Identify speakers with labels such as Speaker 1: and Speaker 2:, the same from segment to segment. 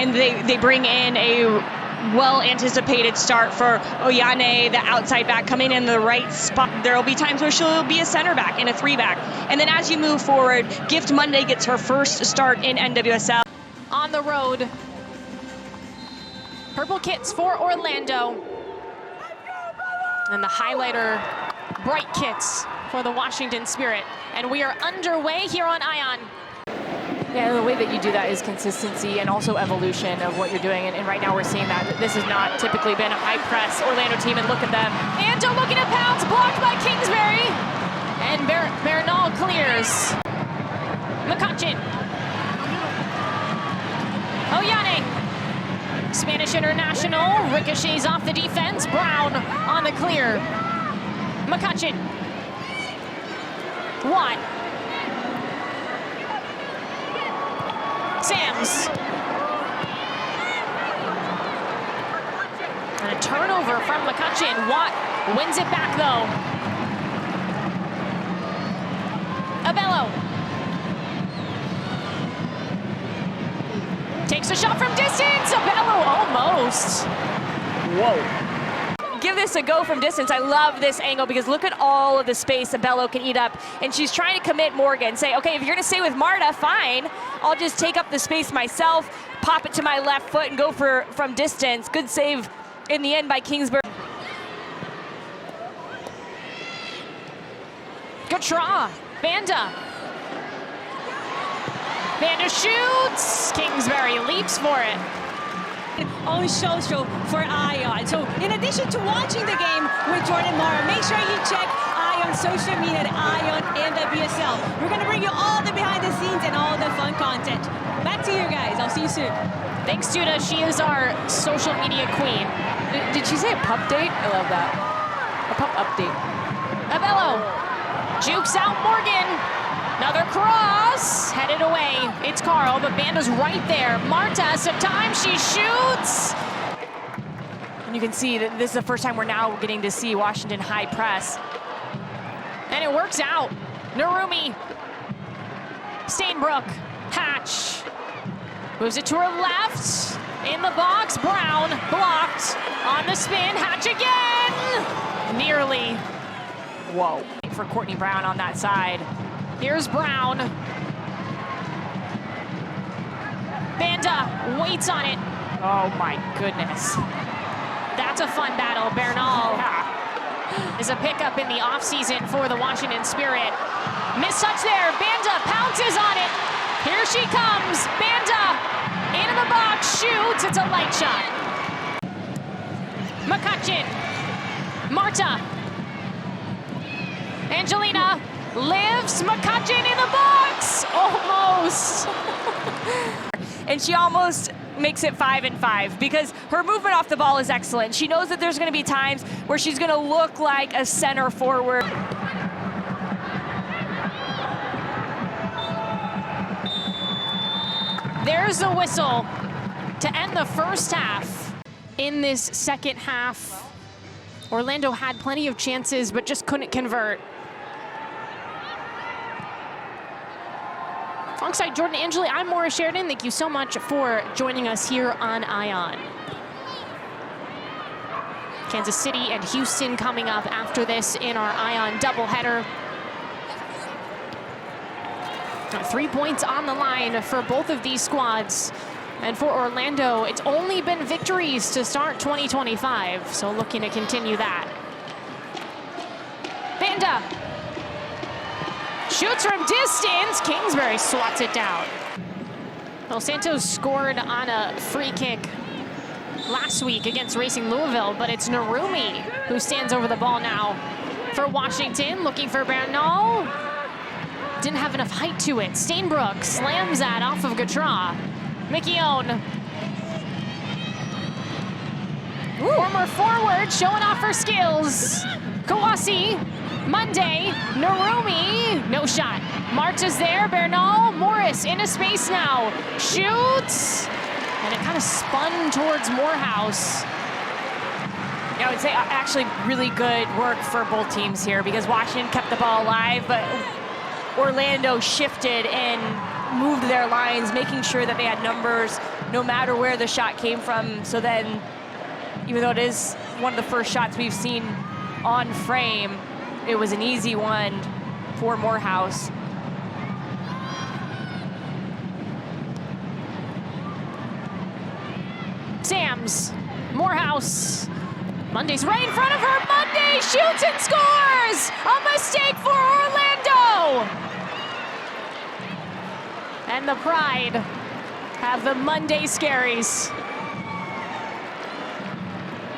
Speaker 1: and they bring in a well-anticipated start for Oyane, the outside back, coming in the right spot. There will be times where she'll be a center back and a 3-back. And then as you move forward, Gift Monday gets her first start in NWSL.
Speaker 2: On the road, purple kits for Orlando. And the highlighter bright kits for the Washington Spirit. And we are underway here on Ion.
Speaker 3: Yeah, the way that you do that is consistency and also evolution of what you're doing. And right now we're seeing that this has not typically been a high press Orlando team, and look at them.
Speaker 2: Anto looking at pounce, blocked by Kingsbury. And Bernal clears. McCutcheon. Oyane. Spanish international, ricochets off the defense. Brown on the clear. McCutcheon. Watt. Sams. And a turnover from McCutcheon. Watt wins it back though. Abello. Takes a shot from distance. Abello almost.
Speaker 3: Whoa. Give this a go from distance. I love this angle because look at all of the space Abello can eat up. And she's trying to commit Morgan. Say, okay, if you're gonna stay with Marta, fine. I'll just take up the space myself, pop it to my left foot and go from distance. Good save in the end by Kingsbury.
Speaker 2: Good try. Banda. Banda shoots. Kingsbury leaps for it.
Speaker 4: On social for Ion. So in addition to watching the game with Jordan Mara, make sure you check Ion social media at Ion NWSL. We're gonna bring you all the behind the scenes and all the fun content. Back to you guys. I'll see you soon.
Speaker 2: Thanks, Judah. She is our social media queen.
Speaker 3: Did she say a pup date? I love that. A pup update.
Speaker 2: Abello jukes out Morgan. Another cross, headed away. It's Carl, but Banda's right there. Marta has some time, she shoots.
Speaker 3: And you can see that this is the first time we're now getting to see Washington high press.
Speaker 2: And it works out. Narumi, Stainbrook, Hatch. Moves it to her left, in the box, Brown, blocked. On the spin, Hatch again. Nearly.
Speaker 3: Whoa. For Courtney Brown on that side.
Speaker 2: Here's Brown. Banda waits on it.
Speaker 3: Oh my goodness.
Speaker 2: That's a fun battle. Bernal is a pickup in the offseason for the Washington Spirit. Missed touch there. Banda pounces on it. Here she comes. Banda into the box, shoots. It's a light shot. McCutcheon. Marta. Angelina. Lives, McCutcheon in the box, almost.
Speaker 3: And she almost makes it 5-5 because her movement off the ball is excellent. She knows that there's gonna be times where she's gonna look like a center forward.
Speaker 2: There's the whistle to end the first half. In this second half, Orlando had plenty of chances, but just couldn't convert. Alongside Jordan Angeli, I'm Maura Sheridan. Thank you so much for joining us here on Ion. Kansas City and Houston coming up after this in our Ion doubleheader. 3 points on the line for both of these squads. And for Orlando, it's only been victories to start 2025, so looking to continue that. Banda. Shoots from distance. Kingsbury swats it down. Well, Santos scored on a free kick last week against Racing Louisville, but it's Narumi who stands over the ball now for Washington, looking for Bernal. Didn't have enough height to it. Stainbrook slams that off of Gatra. Mikione. Former forward showing off her skills. Kawasi. Monday, Narumi, no shot. Marta's there, Bernal, Morris into space now. Shoots, and it kind of spun towards Morehouse.
Speaker 3: Yeah, I would say actually really good work for both teams here because Washington kept the ball alive, but Orlando shifted and moved their lines, making sure that they had numbers no matter where the shot came from. So then, even though it is one of the first shots we've seen on frame, it was an easy one for Morehouse.
Speaker 2: Sams, Morehouse. Monday's right in front of her. Monday shoots and scores! A mistake for Orlando! And the Pride have the Monday scaries.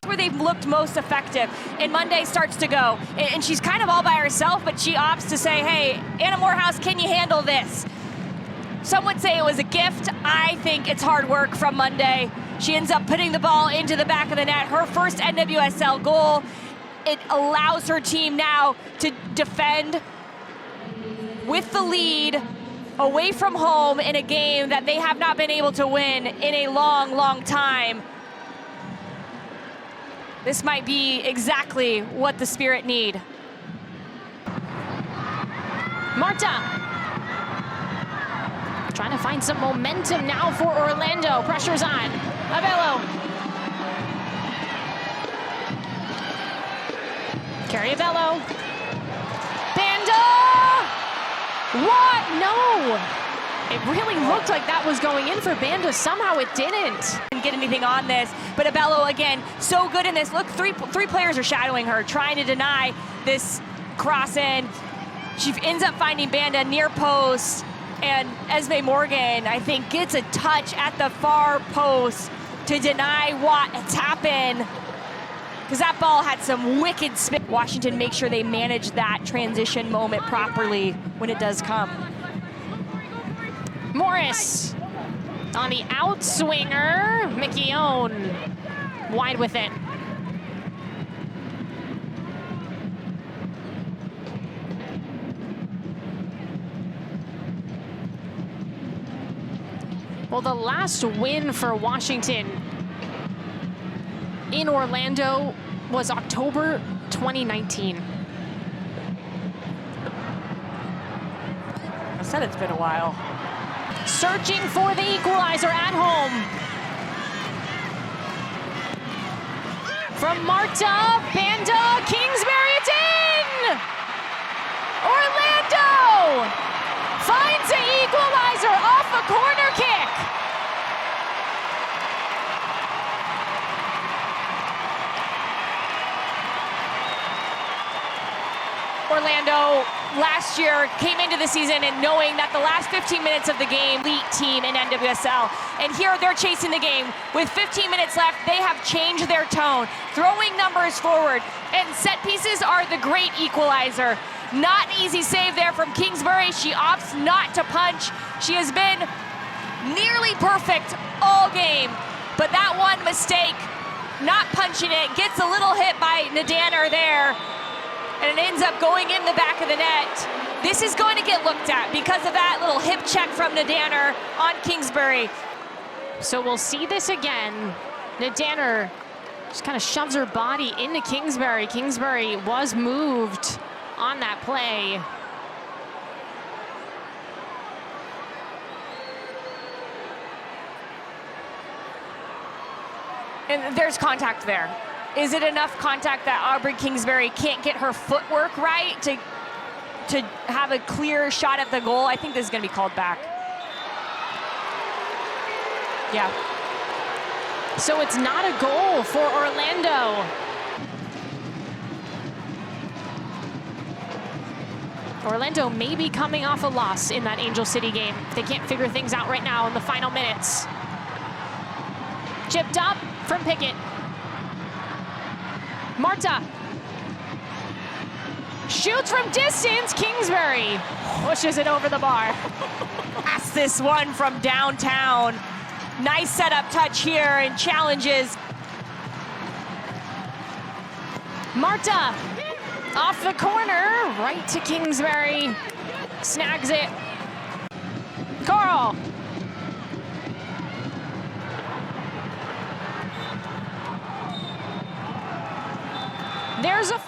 Speaker 3: Where they've looked most effective, and Monday starts to go, and she's kind of all by herself, but she opts to say, hey, Anna Morehouse, can you handle this? Some would say it was a gift. I think it's hard work from Monday. She ends up putting the ball into the back of the net, her first NWSL goal. It allows her team now to defend with the lead away from home in a game that they have not been able to win in a long, long time. This might be exactly what the Spirit need.
Speaker 2: Marta. Trying to find some momentum now for Orlando. Pressure's on. Abello. Carrie Abello. Banda! What? No! It really looked like that was going in for Banda. Somehow it didn't.
Speaker 3: Didn't get anything on this, but Abello, again, so good in this. Look, three players are shadowing her, trying to deny this cross in. She ends up finding Banda near post, and Esme Morgan, I think, gets a touch at the far post to deny Watt a tap in, because that ball had some wicked spin. Washington makes sure they manage that transition moment properly when it does come.
Speaker 2: Morris on the outswinger. McKeown wide with it. Well, the last win for Washington in Orlando was October 2019.
Speaker 3: I said it's been a while.
Speaker 2: Searching for the equalizer at home. From Marta, Banda, Kingsbury, it's in! Orlando finds the equalizer off a corner kick.
Speaker 3: Orlando last year came into the season and knowing that the last 15 minutes of the game, elite team in NWSL, and here they're chasing the game. With 15 minutes left, they have changed their tone, throwing numbers forward, and set pieces are the great equalizer. Not an easy save there from Kingsbury. She opts not to punch. She has been nearly perfect all game, but that one mistake, not punching it, gets a little hit by Nadanner there, and it ends up going in the back of the net. This is going to get looked at because of that little hip check from Nadanner on Kingsbury.
Speaker 2: So we'll see this again. Nadanner just kind of shoves her body into Kingsbury. Kingsbury was moved on that play.
Speaker 3: And there's contact there. Is it enough contact that Aubrey Kingsbury can't get her footwork right to have a clear shot at the goal? I think this is going to be called back. Yeah.
Speaker 2: So it's not a goal for Orlando. Orlando may be coming off a loss in that Angel City game. They can't figure things out right now in the final minutes. Chipped up from Pickett. Marta shoots from distance. Kingsbury pushes it over the bar.
Speaker 3: That's this one from downtown. Nice setup touch here and challenges.
Speaker 2: Marta off the corner, right to Kingsbury. Snags it. Carl. There's a